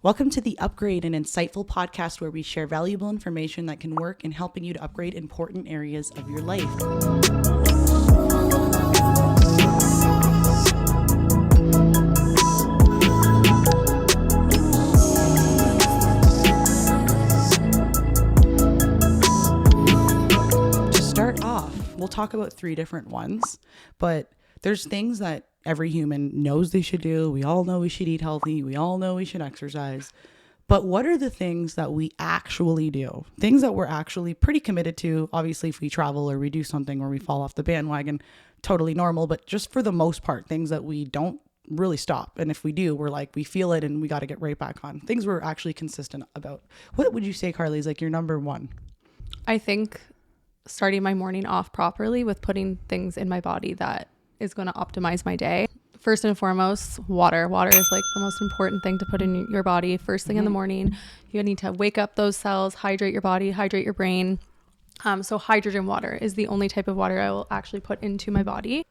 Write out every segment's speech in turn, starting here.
Welcome to the Upgrade, an insightful podcast where we share valuable information that can work in helping you to upgrade important areas of your life. To start off, we'll talk about 3 different ones, but there's things that every human knows they should do. We all know we should eat healthy. We all know we should exercise. But what are the things that we actually do? Things that we're actually pretty committed to. Obviously, if we travel or we do something or we fall off the bandwagon, totally normal. But just for the most part, things that we don't really stop. And if we do, we're like, we feel it and we got to get right back on. Things we're actually consistent about. What would you say, Carly, is like your number one? I think starting my morning off properly with putting things in my body that is going to optimize my day. First and foremost, water. Water is like the most important thing to put in your body first thing in the morning. You need to wake up those cells, hydrate your body, hydrate your brain. So hydrogen water is the only type of water I will actually put into my body.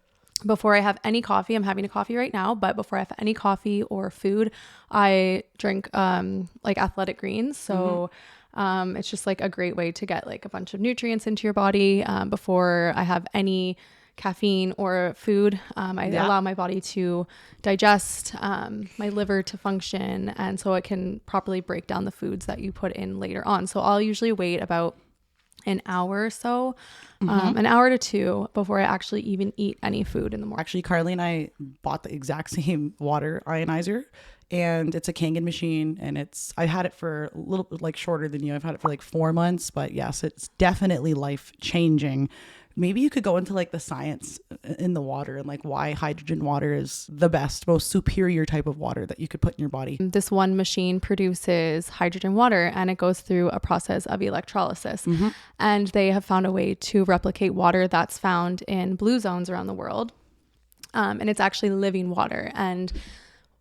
Before I have any coffee, I'm having a coffee right now, but before I have any coffee or food, I drink like athletic greens. So it's just like a great way to get like a bunch of nutrients into your body before I have any caffeine or food. I allow my body to digest, my liver to function, and so it can properly break down the foods that you put in later on. So I'll usually wait about an hour or so, an hour to 2 before I actually even eat any food in the morning. Actually, Carly and I bought the exact same water ionizer, and it's a Kangen machine, and I had it for a little bit like shorter than you. I've had it for like 4 months, but yes, it's definitely life changing. Maybe you could go into like the science in the water and like why hydrogen water is the best, most superior type of water that you could put in your body. This one machine produces hydrogen water and it goes through a process of electrolysis. And they have found a way to replicate water that's found in blue zones around the world. And it's actually living water, and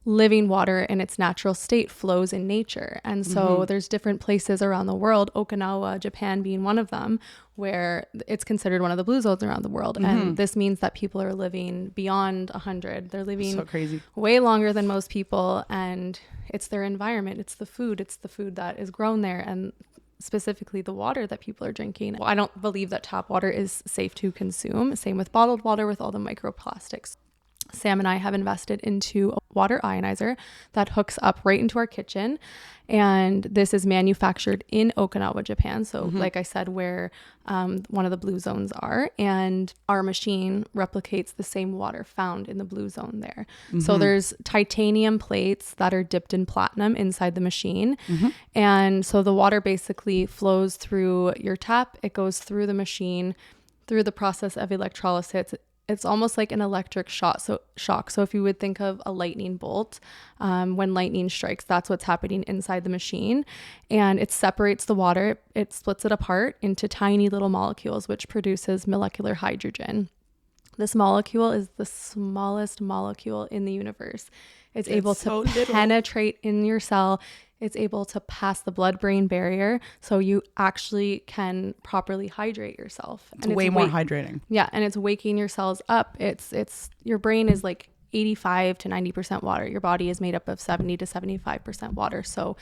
living water in its natural state flows in nature. And so there's different places around the world, Okinawa, Japan being one of them, where it's considered one of the blue zones around the world. And this means that people are living beyond 100. They're living so crazy, way longer than most people. And it's their environment. It's the food that is grown there. And specifically the water that people are drinking. Well, I don't believe that tap water is safe to consume. Same with bottled water with all the microplastics. Sam and I have invested into a water ionizer that hooks up right into our kitchen. And this is manufactured in Okinawa, Japan. So like I said, where one of the blue zones are. And our machine replicates the same water found in the blue zone there. So there's titanium plates that are dipped in platinum inside the machine. And so the water basically flows through your tap. It goes through the machine, through the process of electrolysis. It's almost like an electric shock. So if you would think of a lightning bolt, when lightning strikes, that's what's happening inside the machine. And it separates the water. It splits it apart into tiny little molecules, which produces molecular hydrogen. This molecule is the smallest molecule in the universe. It's able to penetrate in your cell. It's able to pass the blood-brain barrier, so you actually can properly hydrate yourself. It's way more hydrating. Yeah, and it's waking your cells up. It's your brain is like 85 to 90% water. Your body is made up of 70 to 75% water. So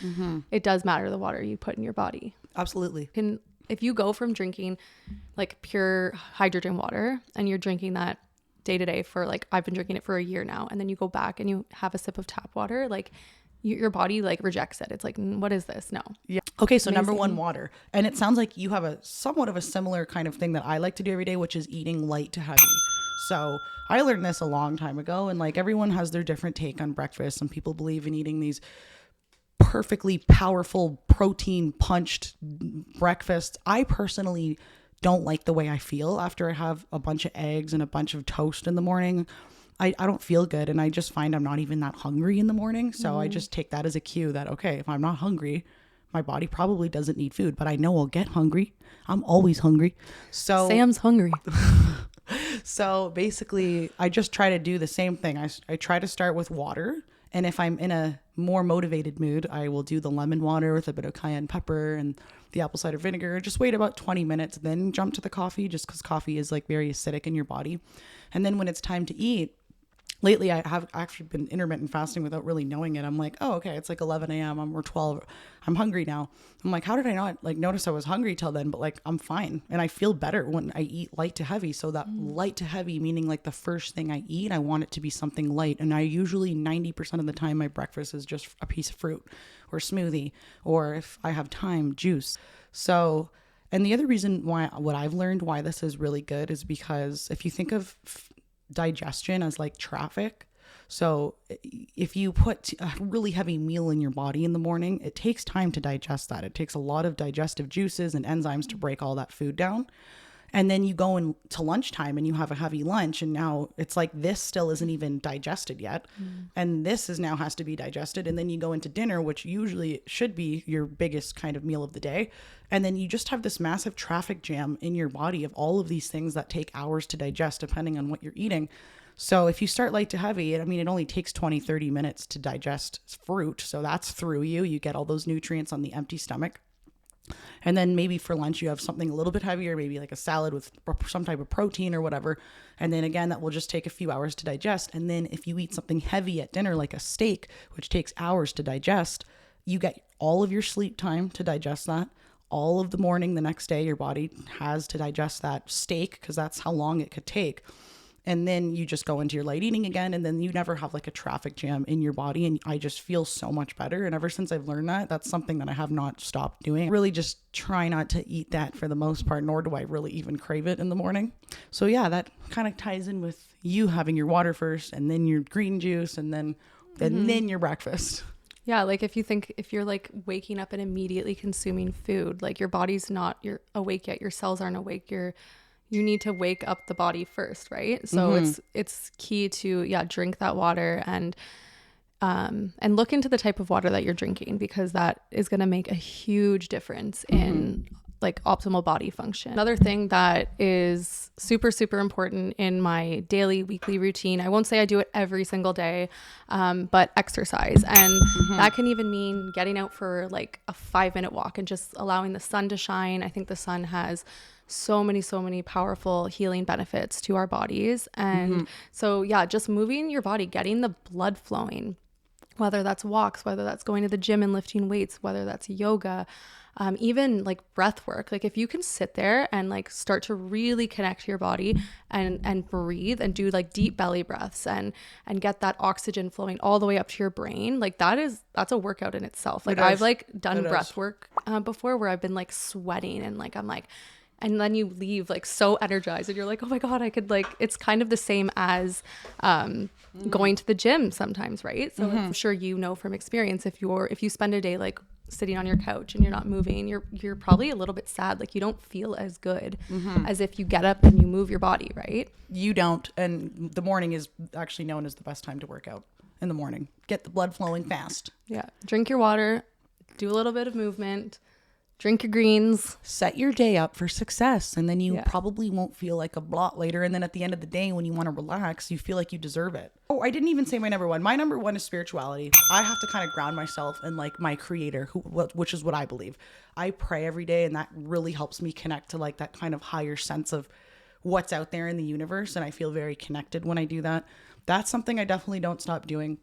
it does matter the water you put in your body. Absolutely. If you go from drinking like pure hydrogen water and you're drinking that day to day for like, I've been drinking it for a year now, and then you go back and you have a sip of tap water, like your body like rejects it. It's like, what is this? No. Yeah. Okay. So number one, water. And it sounds like you have a somewhat of a similar kind of thing that I like to do every day, which is eating light to heavy. So I learned this a long time ago, and like everyone has their different take on breakfast. Some people believe in eating these perfectly powerful protein punched breakfasts. I personally don't like the way I feel after I have a bunch of eggs and a bunch of toast in the morning. I don't feel good, and I just find I'm not even that hungry in the morning. So I just take that as a cue that, okay, if I'm not hungry, my body probably doesn't need food, but I know I'll get hungry. I'm always hungry. So Sam's hungry. So basically, I just try to do the same thing. I try to start with water, and if I'm in a more motivated mood, I will do the lemon water with a bit of cayenne pepper and the apple cider vinegar. Just wait about 20 minutes, then jump to the coffee, just because coffee is like very acidic in your body. And then when it's time to eat, lately I have actually been intermittent fasting without really knowing it. I'm like, oh, okay, it's like 11 a.m. Or 12. I'm hungry now. I'm like, how did I not like notice I was hungry till then? But like, I'm fine. And I feel better when I eat light to heavy. So that light to heavy, meaning like the first thing I eat, I want it to be something light. And I usually 90% of the time, my breakfast is just a piece of fruit or smoothie, or if I have time, juice. So, and the other reason why, what I've learned why this is really good is because if you think of digestion as like traffic. So if you put a really heavy meal in your body in the morning, it takes time to digest that. It takes a lot of digestive juices and enzymes to break all that food down. And then you go into lunchtime and you have a heavy lunch, and now it's like this still isn't even digested yet. And this is now has to be digested. And then you go into dinner, which usually should be your biggest kind of meal of the day. And then you just have this massive traffic jam in your body of all of these things that take hours to digest depending on what you're eating. So if you start light to heavy, I mean, it only takes 20, 30 minutes to digest fruit. So that's through you. You get all those nutrients on the empty stomach. And then maybe for lunch, you have something a little bit heavier, maybe like a salad with some type of protein or whatever. And then again, that will just take a few hours to digest. And then if you eat something heavy at dinner, like a steak, which takes hours to digest, you get all of your sleep time to digest that. All of the morning the next day, your body has to digest that steak because that's how long it could take. And then you just go into your light eating again, and then you never have like a traffic jam in your body. And I just feel so much better. And ever since I've learned that, that's something that I have not stopped doing. I really just try not to eat that for the most part, nor do I really even crave it in the morning. So yeah, that kind of ties in with you having your water first, and then your green juice, and then your breakfast. Yeah, like if you're like waking up and immediately consuming food, like your body's not you're awake yet, your cells aren't awake, you need to wake up the body first, right? So it's key to drink that water and look into the type of water that you're drinking, because that is going to make a huge difference in like optimal body function. Another thing that is super, super important in my daily, weekly routine, I won't say I do it every single day, but exercise. And that can even mean getting out for like a 5-minute walk and just allowing the sun to shine. I think the sun has so many powerful healing benefits to our bodies. And so just moving your body, getting the blood flowing, whether that's walks, whether that's going to the gym and lifting weights, whether that's yoga, even like breath work. Like if you can sit there and like start to really connect to your body and breathe and do like deep belly breaths and get that oxygen flowing all the way up to your brain, like that's a workout in itself. Like I've like done breath work before where I've been like sweating and like I'm like, and then you leave like so energized and you're like, oh my God, I could like, it's kind of the same as going to the gym sometimes, right? So I'm sure you know from experience, if you spend a day like sitting on your couch and you're not moving, you're probably a little bit sad. Like you don't feel as good as if you get up and you move your body, right? You don't. And the morning is actually known as the best time to work out, in the morning. Get the blood flowing fast. Yeah. Drink your water, do a little bit of movement, drink your greens. Set your day up for success, and then you probably won't feel like a blot later. And then at the end of the day, when you want to relax, you feel like you deserve it. Oh, I didn't even say my number one. My number one is spirituality. I have to kind of ground myself in like my creator, which is what I believe. I pray every day, and that really helps me connect to like that kind of higher sense of what's out there in the universe. And I feel very connected when I do that. That's something I definitely don't stop doing.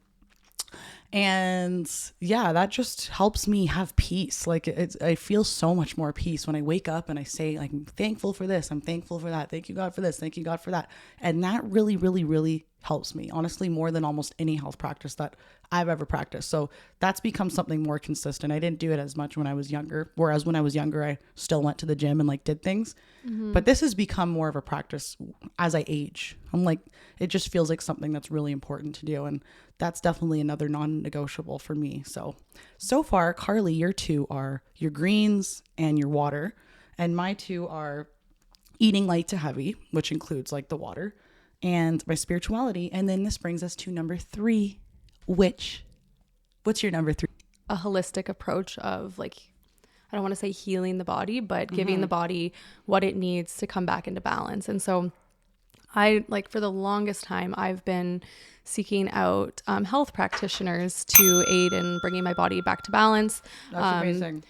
And yeah, that just helps me have peace. Like I feel so much more peace when I wake up and I say like, I'm thankful for this, I'm thankful for that, thank you God for this, thank you God for that. And that really, really, really helps me, honestly, more than almost any health practice that I've ever practiced. So that's become something more consistent. I didn't do it as much when I was younger, whereas when I was younger, I still went to the gym and like did things. But this has become more of a practice as I age. I'm like, it just feels like something that's really important to do. And that's definitely another non-negotiable for me. So far, Carly, your two are your greens and your water. And my two are eating light to heavy, which includes like the water, and my spirituality. And then this brings us to number 3, what's your number 3? A holistic approach of like, I don't want to say healing the body, but giving the body what it needs to come back into balance. And so I like for the longest time, I've been seeking out health practitioners to aid in bringing my body back to balance. That's amazing.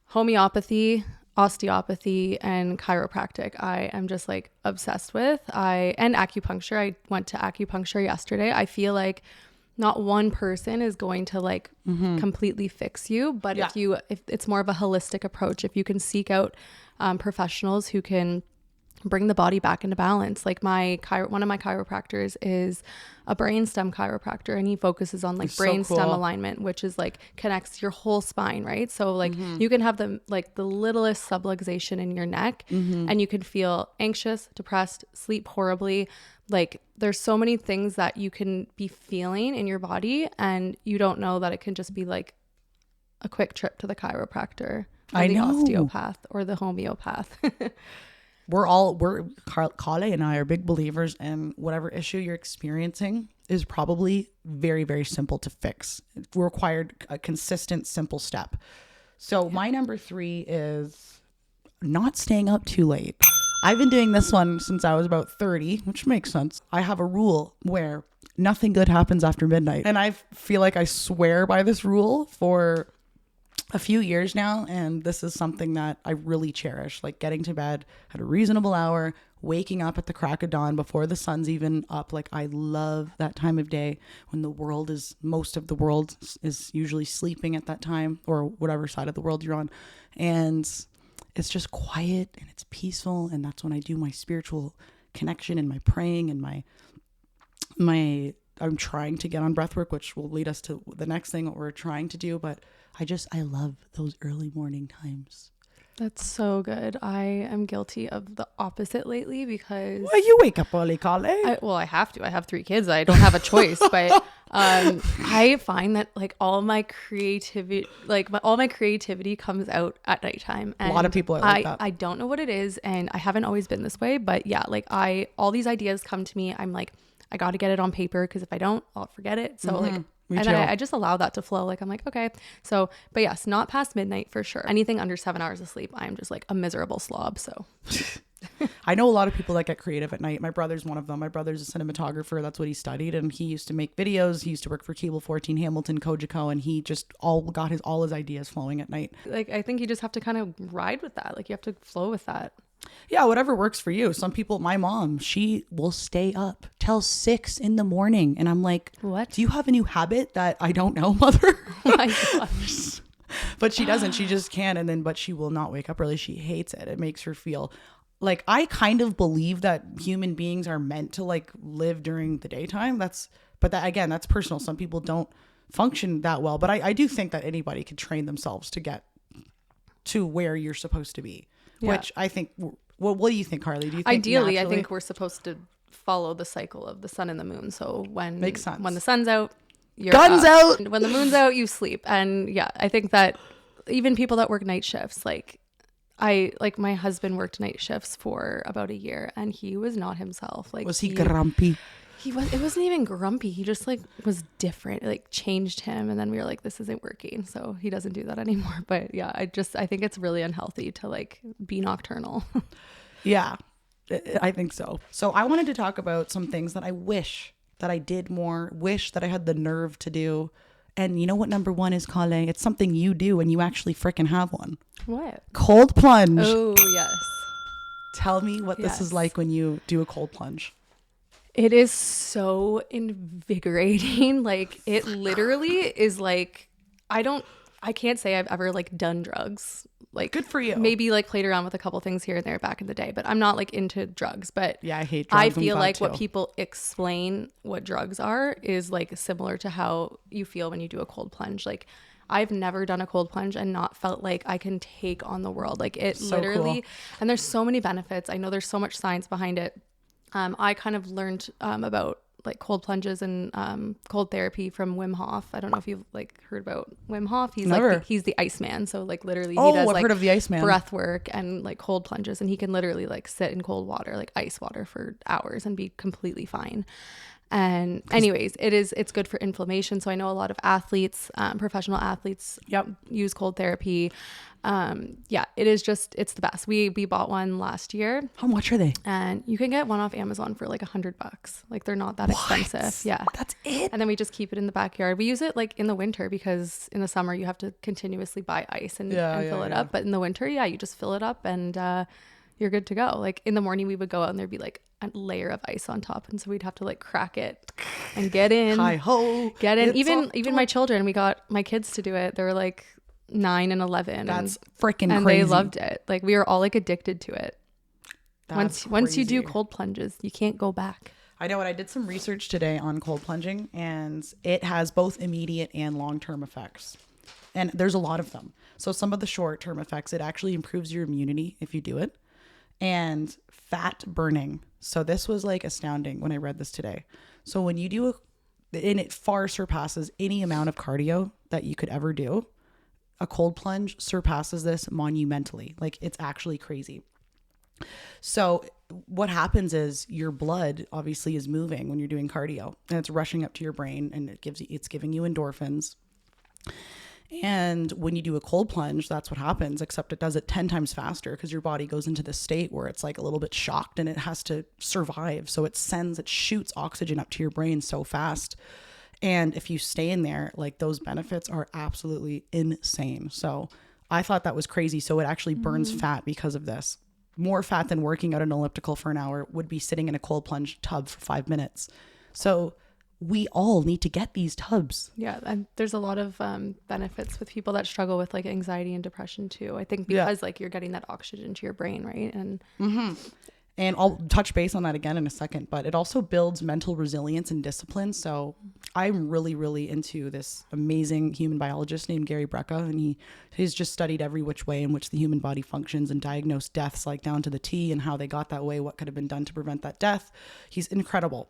Homeopathy osteopathy and chiropractic I am just like obsessed with. And acupuncture. I went to acupuncture yesterday. I feel like not one person is going to like completely fix you, but if it's more of a holistic approach, if you can seek out professionals who can bring the body back into balance. Like one of my chiropractors is a brainstem chiropractor, and he focuses on like brainstem alignment, which is like connects your whole spine, right? So like you can have the littlest subluxation in your neck and you can feel anxious, depressed, sleep horribly. Like there's so many things that you can be feeling in your body, and you don't know that it can just be like a quick trip to the chiropractor or the osteopath or the homeopath. Kale and I are big believers in whatever issue you're experiencing is probably very, very simple to fix. It required a consistent, simple step. So my number 3 is not staying up too late. I've been doing this one since I was about 30, which makes sense. I have a rule where nothing good happens after midnight. And I feel like I swear by this rule for a few years now, and this is something that I really cherish, like getting to bed at a reasonable hour, waking up at the crack of dawn before the sun's even up. Like I love that time of day when most of the world is usually sleeping at that time, or whatever side of the world you're on, and it's just quiet and it's peaceful, and that's when I do my spiritual connection and my praying and my I'm trying to get on breathwork, which will lead us to the next thing what we're trying to do, but I love those early morning times. That's so good. I am guilty of the opposite lately because... Well, you wake up early, Kale. I have to. I have 3 kids. I don't have a choice. But I find that like all my creativity comes out at nighttime. And a lot of people are like that. I don't know what it is, and I haven't always been this way. But yeah, like all these ideas come to me. I'm like, I got to get it on paper, because if I don't, I'll forget it. So like... And I just allow that to flow. Like I'm like, okay. So, but yes, not past midnight for sure. Anything under 7 hours of sleep, I'm just like a miserable slob. So I know a lot of people that get creative at night. My brother's one of them. My brother's a cinematographer. That's what he studied. And he used to make videos. He used to work for Cable 14, Hamilton, Kojiko. And he just got all his ideas flowing at night. Like, I think you just have to kind of ride with that. Like you have to flow with that. Yeah, whatever works for you. Some people, my mom, she will stay up till 6 a.m. And I'm like, what? Do you have a new habit that I don't know, mother? Oh my gosh. But she doesn't. She just can. But she will not wake up early. She hates it. It makes her feel like, I kind of believe that human beings are meant to like live during the daytime. That's personal. Some people don't function that well. But I do think that anybody could train themselves to get to where you're supposed to be. Yeah. Which I think, what do you think, Carly? Do you think ideally, naturally? I think we're supposed to follow the cycle of the sun and the moon. So when the sun's out, you're guns up. out. And when the moon's out, you sleep. And yeah, I think that even people that work night shifts, like my husband worked night shifts for about a year, and he was not himself. Like, was he grumpy? It wasn't even grumpy. He just like was different. It like changed him. And then we were like, this isn't working. So he doesn't do that anymore. But yeah, I think it's really unhealthy to like be nocturnal. Yeah, I think so. So I wanted to talk about some things that I wish that I did more, wish that I had the nerve to do. And you know what number 1 is, Kale? It's something you do and you actually freaking have one. What? Cold plunge. Oh, yes. Tell me what this is like when you do a cold plunge. It is so invigorating. Like it literally is like, I can't say I've ever like done drugs. Like good for you. Maybe like played around with a couple things here and there back in the day, but I'm not like into drugs. But yeah, I hate drugs. I feel like what people explain what drugs are is like similar to how you feel when you do a cold plunge. Like I've never done a cold plunge and not felt like I can take on the world. Like it so literally, cool. And there's so many benefits. I know there's so much science behind it. I kind of learned about like cold plunges and cold therapy from Wim Hof. I don't know if you've like heard about Wim Hof. He's like he's the Iceman. So like literally he does like heard of the Iceman. Breath work and like cold plunges, and he can literally like sit in cold water, like ice water for hours and be completely fine. And anyways, it's good for inflammation. So I know a lot of athletes, professional athletes use cold therapy. Yeah, it's the best. We bought one last year. How much are they? And you can get one off Amazon for like $100. Like they're not that expensive. Yeah. That's it. And then we just keep it in the backyard. We use it like in the winter because in the summer you have to continuously buy ice and fill it up. But in the winter, you just fill it up and you're good to go. Like in the morning we would go out and there'd be like a layer of ice on top. And so we'd have to like crack it and get in. Hi-ho. Get in. Even my children, we got my kids to do it. They were like 9 and 11. That's freaking crazy. And they loved it. Like we were all like addicted to it. That's once you do cold plunges, you can't go back. I know it. I did some research today on cold plunging, and it has both immediate and long-term effects. And there's a lot of them. So some of the short-term effects, it actually improves your immunity if you do it. And fat burning. So this was like astounding when I read this today. So when you do and it far surpasses any amount of cardio that you could ever do. A cold plunge surpasses this monumentally. Like it's actually crazy. So what happens is your blood obviously is moving when you're doing cardio and it's rushing up to your brain and it's giving you endorphins. And when you do a cold plunge, that's what happens, except it does it 10 times faster because your body goes into this state where it's like a little bit shocked and it has to survive. So it shoots oxygen up to your brain so fast. And if you stay in there, like those benefits are absolutely insane. So I thought that was crazy. So it actually burns fat because of this. More fat than working out an elliptical for an hour would be sitting in a cold plunge tub for 5 minutes. So we all need to get these tubs. Yeah. And there's a lot of benefits with people that struggle with like anxiety and depression too. I think because like you're getting that oxygen to your brain, right? And And I'll touch base on that again in a second, but it also builds mental resilience and discipline. So I'm really, really into this amazing human biologist named Gary Brecka, and he's just studied every which way in which the human body functions and diagnosed deaths like down to the T and how they got that way, what could have been done to prevent that death. He's incredible.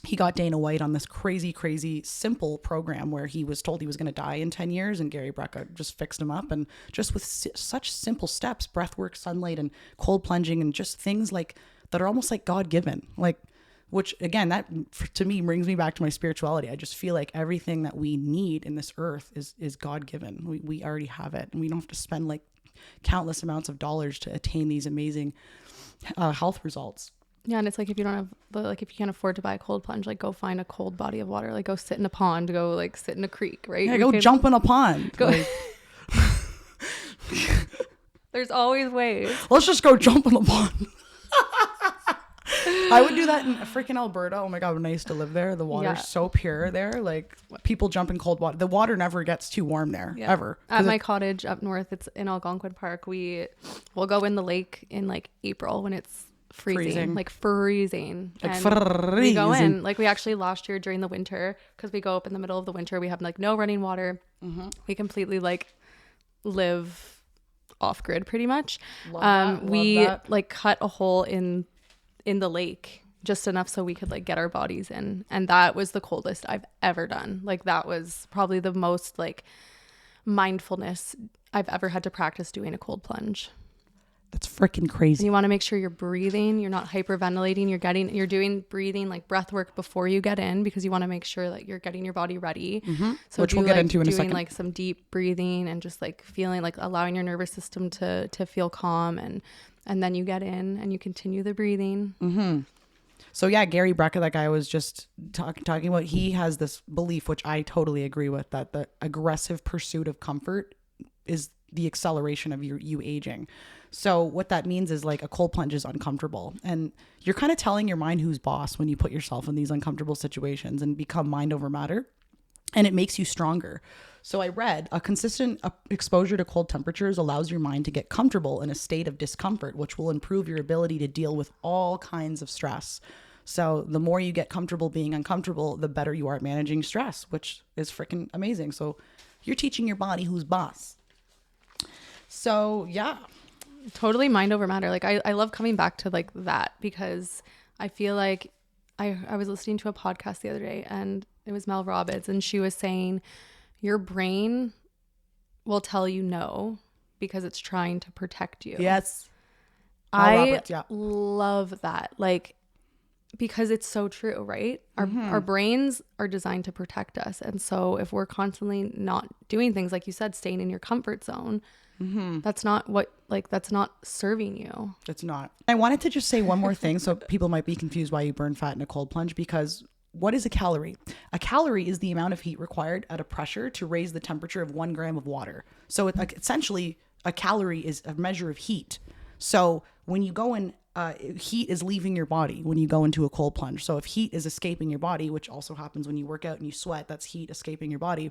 He got Dana White on this crazy, crazy simple program where he was told he was going to die in 10 years and Gary Brecka just fixed him up. And just with such simple steps, breath work, sunlight and cold plunging and just things like that are almost like God-given, like, which again, that to me brings me back to my spirituality. I just feel like everything that we need in this earth is God-given. We already have it and we don't have to spend like countless amounts of dollars to attain these amazing health results. Yeah, and it's like if you don't have if you can't afford to buy a cold plunge, like go find a cold body of water, like go sit in a pond, go like sit in a creek, right? Yeah, jump in a pond. There's always ways. Let's just go jump in the pond. I would do that in freaking Alberta. Oh my God, when I used to live there, the water's so pure there. Like people jump in cold water. The water never gets too warm there, ever. At my cottage up north, it's in Algonquin Park. We'll go in the lake in like April when it's freezing. We go in like we actually last year during the winter because we go up in the middle of the winter. We have like no running water. We completely like live off grid pretty much. We like cut a hole in the lake just enough so we could like get our bodies in, and that was the coldest I've ever done. Like that was probably the most like mindfulness I've ever had to practice doing a cold plunge. That's freaking crazy. And you want to make sure you're breathing, you're not hyperventilating, you're doing breathing like breath work before you get in because you want to make sure that you're getting your body ready. So which we'll get into in a second. Doing like some deep breathing and just like feeling like allowing your nervous system to feel calm, and then you get in and you continue the breathing. So yeah, Gary Brecka, that guy I was just talking about, he has this belief, which I totally agree with, that the aggressive pursuit of comfort is the acceleration of you aging. So what that means is like a cold plunge is uncomfortable, and you're kind of telling your mind who's boss when you put yourself in these uncomfortable situations and become mind over matter, and it makes you stronger. So I read a consistent exposure to cold temperatures allows your mind to get comfortable in a state of discomfort, which will improve your ability to deal with all kinds of stress. So the more you get comfortable being uncomfortable, the better you are at managing stress, which is freaking amazing. So you're teaching your body who's boss. So yeah. Totally mind over matter. Like I love coming back to like that because I feel like I was listening to a podcast the other day and it was Mel Robbins and she was saying your brain will tell you no because it's trying to protect you. Yes. I love that. Like because it's so true, right? Our brains are designed to protect us. And so if we're constantly not doing things, like you said, staying in your comfort zone, that's not serving you. It's not. I wanted to just say one more thing. So people might be confused why you burn fat in a cold plunge, because what is a calorie? A calorie is the amount of heat required at a pressure to raise the temperature of 1 gram of water. So essentially a calorie is a measure of heat. So when you go in, heat is leaving your body when you go into a cold plunge. So if heat is escaping your body, which also happens when you work out and you sweat, that's heat escaping your body,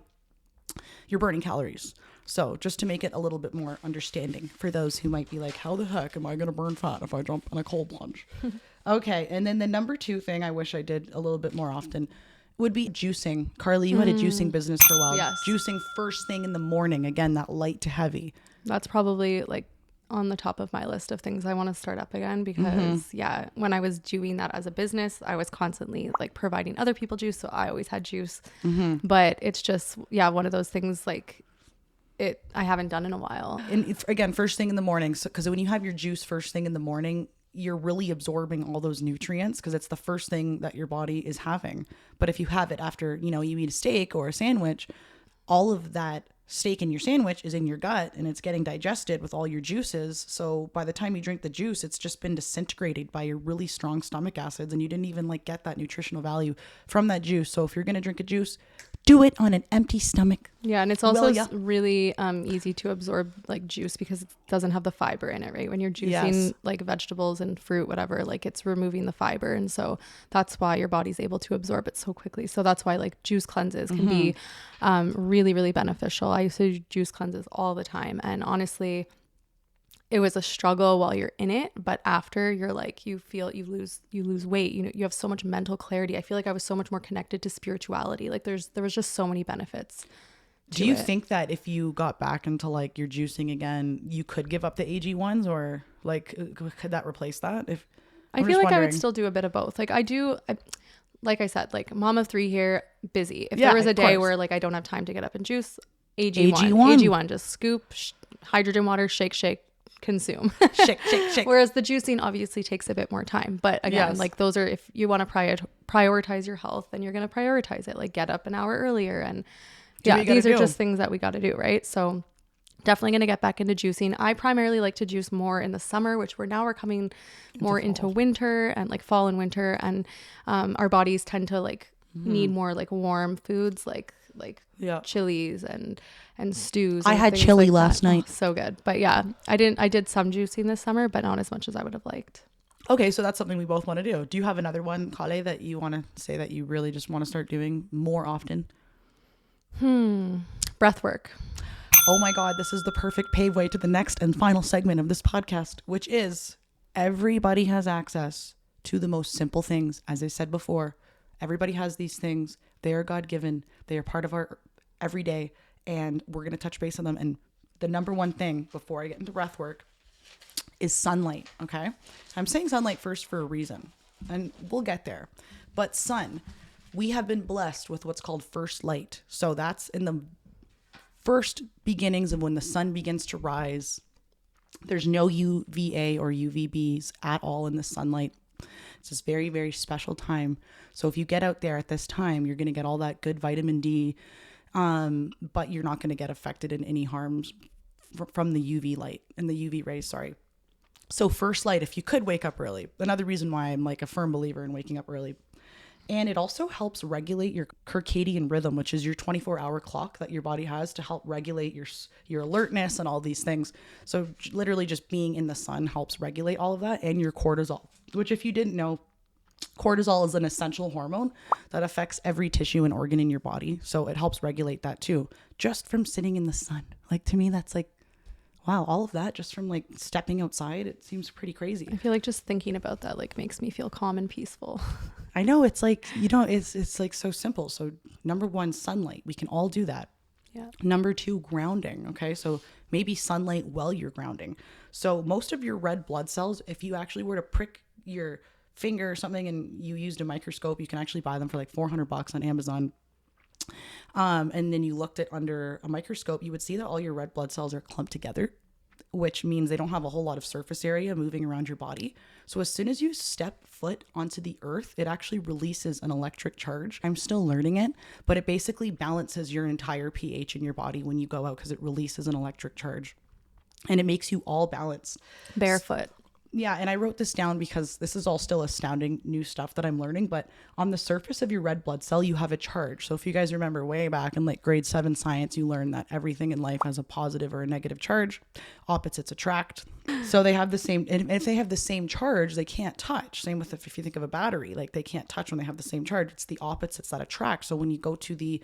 you're burning calories. So just to make it a little bit more understanding for those who might be like, how the heck am I going to burn fat if I jump in a cold plunge? Okay. And then the number 2 thing I wish I did a little bit more often would be juicing. Carly, you had a juicing business for a while. Yes. Juicing first thing in the morning. Again, that light to heavy. That's probably like on the top of my list of things I want to start up again, because when I was doing that as a business, I was constantly like providing other people juice. So I always had juice, but it's just, one of those things like I haven't done in a while. And again, first thing in the morning. So, cause when you have your juice first thing in the morning, you're really absorbing all those nutrients because it's the first thing that your body is having. But if you have it after, you eat a steak or a sandwich, all of that steak in your sandwich is in your gut and it's getting digested with all your juices. So by the time you drink the juice, it's just been disintegrated by your really strong stomach acids, and you didn't even get that nutritional value from that juice. So if you're going to drink a juice, do it on an empty stomach. Yeah, and it's also really easy to absorb like juice because it doesn't have the fiber in it, right? When you're juicing like vegetables and fruit, whatever, like it's removing the fiber. And so that's why your body's able to absorb it so quickly. So that's why like juice cleanses can be really, really beneficial. I used to do juice cleanses all the time. And honestly, it was a struggle while you're in it, but after you're like, you lose weight, you have so much mental clarity. I feel like I was so much more connected to spirituality. Like there was just so many benefits. Do you think that if you got back into like your juicing again, you could give up the AG1s, or like could that replace that? I feel like I would still do a bit of both. Like like I said, like mom of 3 here, busy. If there was a day where like I don't have time to get up and juice, AG1, just scoop, hydrogen water, shake, consume. shake. Whereas the juicing obviously takes a bit more time. But again, like those are, if you want to prioritize your health, then you're going to prioritize it. Like get up an hour earlier. And these are just things that we got to do, right? So definitely going to get back into juicing. I primarily like to juice more in the summer, which we're coming more into winter and like fall and winter. And our bodies tend to like need more like warm foods, like chilies and stews. I had chili last night. Oh, so good. But I did some juicing this summer, but not as much as I would have liked. Okay, so that's something we both want to do. Do you have another one, Kale, that you want to say that you really just want to start doing more often? Breath work. Oh my God, this is the perfect paveway to the next and final segment of this podcast, which is everybody has access to the most simple things. As I said before, everybody has these things. They are God-given. They are part of our everyday, and we're going to touch base on them. And the number one thing before I get into breath work is sunlight, okay? I'm saying sunlight first for a reason, and we'll get there. But sun, we have been blessed with what's called first light. So that's in the first beginnings of when the sun begins to rise. There's no UVA or UVBs at all in the sunlight. It's this very, very special time. So if you get out there at this time, you're going to get all that good vitamin D, but you're not going to get affected in any harms from the UV light and the UV rays, sorry. So first light, if you could wake up early, another reason why I'm like a firm believer in waking up early. And it also helps regulate your circadian rhythm, which is your 24-hour clock that your body has to help regulate your alertness and all these things. So literally just being in the sun helps regulate all of that, and your cortisol, which if you didn't know, cortisol is an essential hormone that affects every tissue and organ in your body. So it helps regulate that too, just from sitting in the sun. Like to me, that's like, wow, all of that just from like stepping outside, it seems pretty crazy. I feel like just thinking about that like makes me feel calm and peaceful. I know, it's like, it's like so simple. So number 1, sunlight. We can all do that. Yeah. Number 2, grounding. Okay. So maybe sunlight while you're grounding. So most of your red blood cells, if you actually were to prick your finger or something and you used a microscope, you can actually buy them for like $400 on Amazon. And then you looked at under a microscope, you would see that all your red blood cells are clumped together. which means they don't have a whole lot of surface area moving around your body. So as soon as you step foot onto the earth, it actually releases an electric charge. I'm still learning it, but it basically balances your entire pH in your body when you go out because it releases an electric charge and it makes you all balance. Barefoot. Yeah, and I wrote this down because this is all still astounding new stuff that I'm learning, but on the surface of your red blood cell, you have a charge. So if you guys remember way back in like grade 7 science, you learned that everything in life has a positive or a negative charge. Opposites attract. So they have the same, and if they have the same charge, they can't touch. Same with if you think of a battery, like they can't touch when they have the same charge. It's the opposites that attract. So when you go to the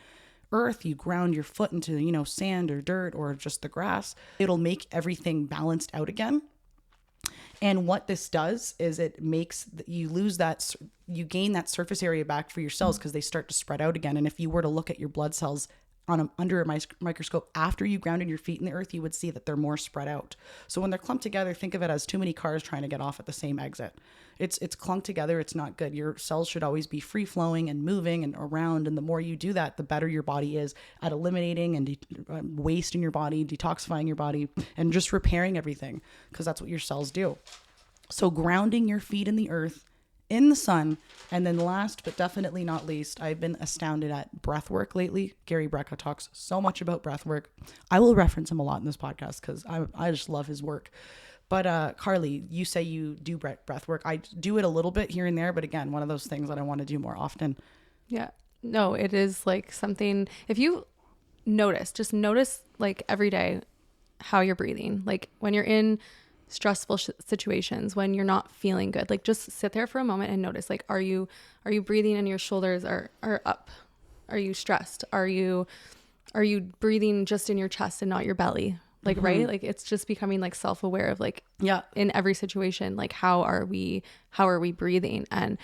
earth, you ground your foot into, you know, sand or dirt or just the grass, it'll make everything balanced out again. And what this does is it makes you gain that surface area back for your cells because they start to spread out again. And if you were to look at your blood cells under a microscope after you grounded your feet in the earth, you would see that they're more spread out. So when they're clumped together, think of it as too many cars trying to get off at the same exit. It's clunked together. It's not good. Your cells should always be free flowing and moving and around. And the more you do that, the better your body is at eliminating and waste in your body, detoxifying your body, and just repairing everything, because that's what your cells do. So grounding your feet in the earth, in the sun. And then last but definitely not least, I've been astounded at breath work lately. Gary Brecka talks so much about breath work. I will reference him a lot in this podcast because I just love his work. But Carly, you say you do breath work. I do it a little bit here and there, but again, one of those things that I want to do more often. Yeah. No, it is like something, if you just notice like every day how you're breathing. Like when you're in stressful situations, when you're not feeling good, like just sit there for a moment and notice, like, are you breathing and your shoulders are up? Are you stressed? Are you breathing just in your chest and not your belly? Like, right? Like it's just becoming like self-aware of like, yeah, in every situation, like how are we breathing? And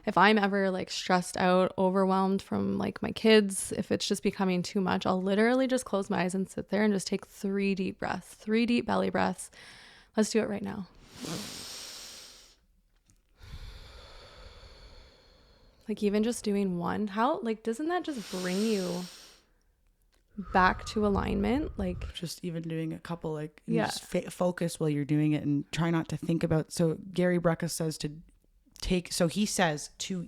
if I'm ever like stressed out, overwhelmed from like my kids, if it's just becoming too much, I'll literally just close my eyes and sit there and just take 3 deep breaths, 3 deep belly breaths. Let's do it right now. Like even just doing one, doesn't that just bring you back to alignment? Like just even doing a couple, like, yeah, just focus while you're doing it and try not to think about. So Gary Brecka says he says to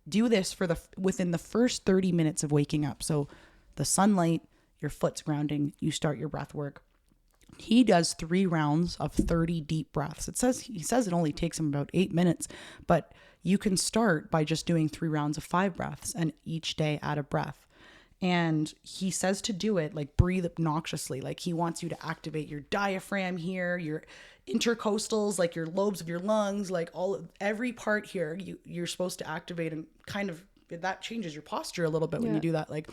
do this within the first 30 minutes of waking up. So the sunlight, your foot's grounding, you start your breath work. He does 3 rounds of 30 deep breaths. He says it only takes him about 8 minutes, but you can start by just doing 3 rounds of 5 breaths and each day add a breath. And he says to do it, like breathe obnoxiously. Like he wants you to activate your diaphragm here, your intercostals, like your lobes of your lungs, like every part here you're supposed to activate, and kind of that changes your posture a little bit when you do that. Like,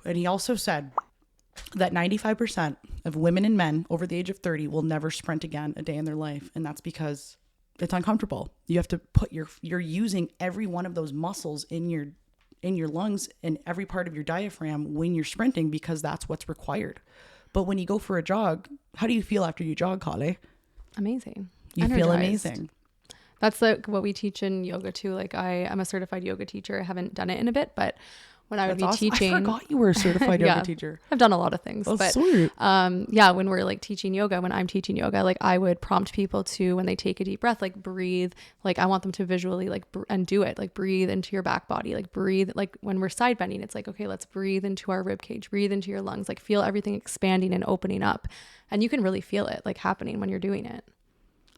and he also said that 95% of women and men over the age of 30 will never sprint again a day in their life. And that's because it's uncomfortable. You have to put you're using every one of those muscles in your lungs and every part of your diaphragm when you're sprinting, because that's what's required. But when you go for a jog, how do you feel after you jog, Holly? Amazing. You feel amazing. That's like what we teach in yoga too. Like I'm a certified yoga teacher. I haven't done it in a bit, but when I would be teaching, I forgot you were a certified yoga teacher. I've done a lot of things. Oh, but sweet. when we're like teaching yoga, when I'm teaching yoga, like I would prompt people to, when they take a deep breath, like breathe. Like I want them to visually like and do it. Like breathe into your back body. Like breathe. Like when we're side bending, it's like, okay, let's breathe into our rib cage. Breathe into your lungs. Like feel everything expanding and opening up, and you can really feel it like happening when you're doing it.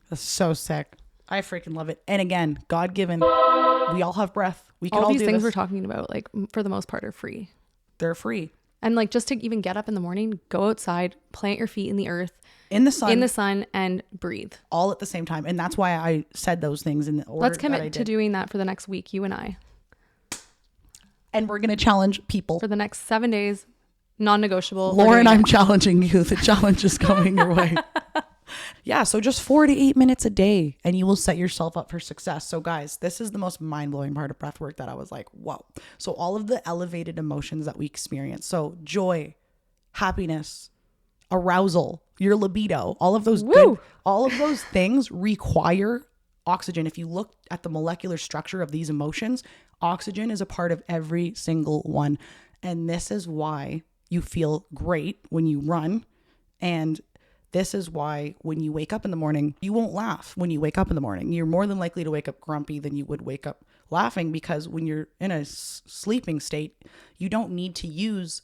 That's so sick. I freaking love it. And again, God given. We all have breath. We can all these do things this. we're talking about, like for the most part, are free. They're free. And like just to even get up in the morning, go outside, plant your feet in the earth, in the sun, and breathe all at the same time. And that's why I said those things in the order. Let's commit to doing that for the next week, you and I. And we're going to challenge people for the next 7 days, non-negotiable. Lauren, I'm challenging you. The challenge is coming your way. Yeah, so just 4 to 8 minutes a day and you will set yourself up for success. So guys, this is the most mind-blowing part of breath work that I was like, whoa. So all of the elevated emotions that we experience, so joy, happiness, arousal, your libido, all of those all of those things require oxygen. If you look at the molecular structure of these emotions, oxygen is a part of every single one. And this is why You feel great when you run. And this is why when you wake up in the morning, you won't laugh when you wake up in the morning. You're more than likely to wake up grumpy than you would wake up laughing, because when you're in a sleeping state, you don't need to use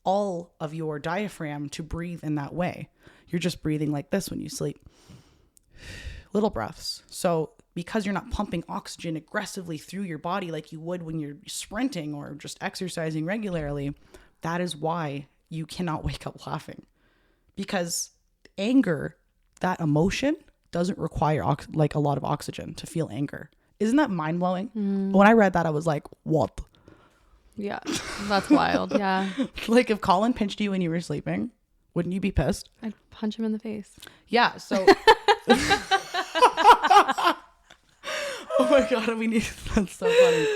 all of your diaphragm to breathe in that way. You're just breathing like this when you sleep. Little breaths. So because you're not pumping oxygen aggressively through your body like you would when you're sprinting or just exercising regularly, that is why you cannot wake up laughing. Because anger, that emotion, doesn't require like a lot of oxygen to feel anger. Isn't that mind blowing? When I read that, I was like, what? Yeah, that's wild. Yeah. Like if Colin pinched you when you were sleeping, wouldn't you be pissed? I'd punch him in the face. Yeah. So. Oh my God, that's so funny.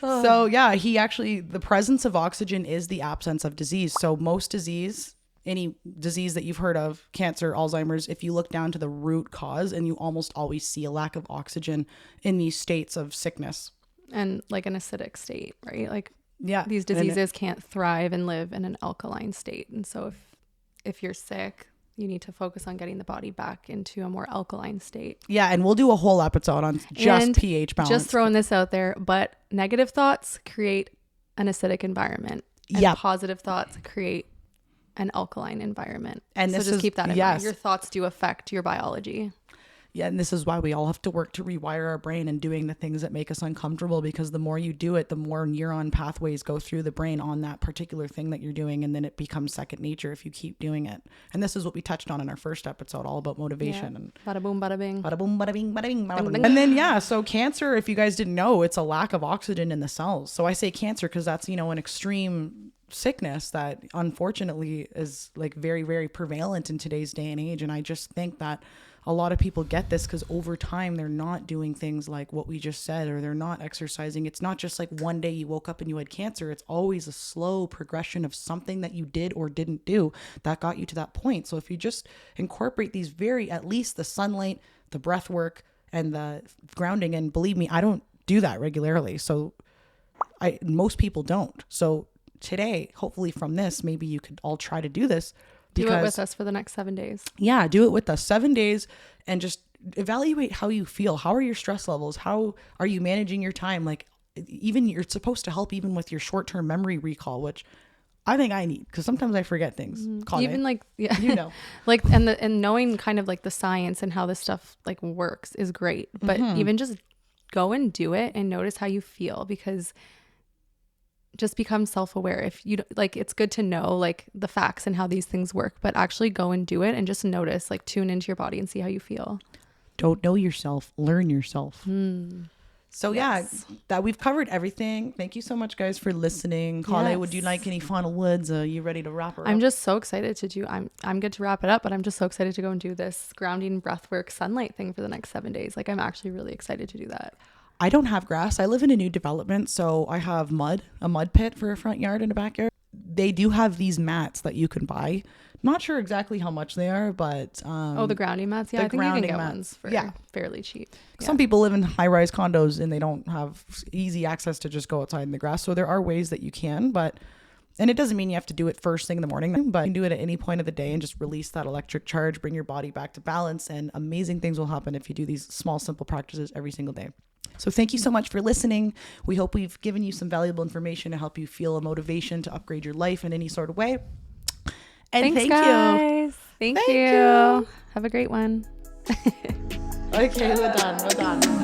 So yeah, the presence of oxygen is the absence of disease. So most disease, any disease that you've heard of, cancer, Alzheimer's, if you look down to the root cause, and you almost always see a lack of oxygen in these states of sickness. And like an acidic state, right? Like yeah, these diseases can't thrive and live in an alkaline state. And so if you're sick, you need to focus on getting the body back into a more alkaline state. Yeah, and we'll do a whole episode on just pH balance. Just throwing this out there, but negative thoughts create an acidic environment. And positive thoughts create an alkaline environment. And so just keep that in mind. Your thoughts do affect your biology. Yeah, and this is why we all have to work to rewire our brain and doing the things that make us uncomfortable, because the more you do it, the more neuron pathways go through the brain on that particular thing that you're doing, and then it becomes second nature if you keep doing it. And this is what we touched on in our first episode, all about motivation. Yeah. And bada boom, bada bing. Bada boom, bada bing, bada bing, bada bing. And then, so cancer, if you guys didn't know, it's a lack of oxygen in the cells. So I say cancer because that's, an extreme sickness that unfortunately is like very, very prevalent in today's day and age. And I just think that a lot of people get this because over time they're not doing things like what we just said, or they're not exercising. It's not just like one day you woke up and you had cancer. It's always a slow progression of something that you did or didn't do that got you to that point. So if you just incorporate these at least the sunlight, the breath work, and the grounding, and believe me, I don't do that regularly. So most people don't. So today, hopefully from this, maybe you could all try to do this. Do it with us for the next 7 days. Yeah, do it with us 7 days, and just evaluate how you feel. How are your stress levels? How are you managing your time? Like, even you're supposed to help even with your short-term memory recall, which I think I need, because sometimes I forget things. Even like, yeah, like, and knowing kind of like the science and how this stuff like works is great. But even just go and do it and notice how you feel, because just become self-aware. If you like, it's good to know like the facts and how these things work, but actually go and do it and just notice, like tune into your body and see how you feel. Don't know yourself, learn yourself. So yes. That we've covered everything. Thank you so much, guys, for listening. Kale, would you like any final words? Are you ready to wrap her up? I'm just so excited to do, I'm good to wrap it up, but I'm just so excited to go and do this grounding breathwork sunlight thing for the next 7 days. Like, I'm actually really excited to do that. I don't have grass. I live in a new development, so I have a mud pit for a front yard and a backyard. They do have these mats that you can buy. Not sure exactly how much they are, but the grounding mats. Yeah, I think you can get ones for fairly cheap. Yeah. Some people live in high-rise condos and they don't have easy access to just go outside in the grass. So there are ways that you can, and it doesn't mean you have to do it first thing in the morning, but you can do it at any point of the day and just release that electric charge, bring your body back to balance, and amazing things will happen if you do these small, simple practices every single day. So thank you so much for listening. We hope we've given you some valuable information to help you feel a motivation to upgrade your life in any sort of way. And thanks, guys. Thank you. Have a great one. Okay, we're done.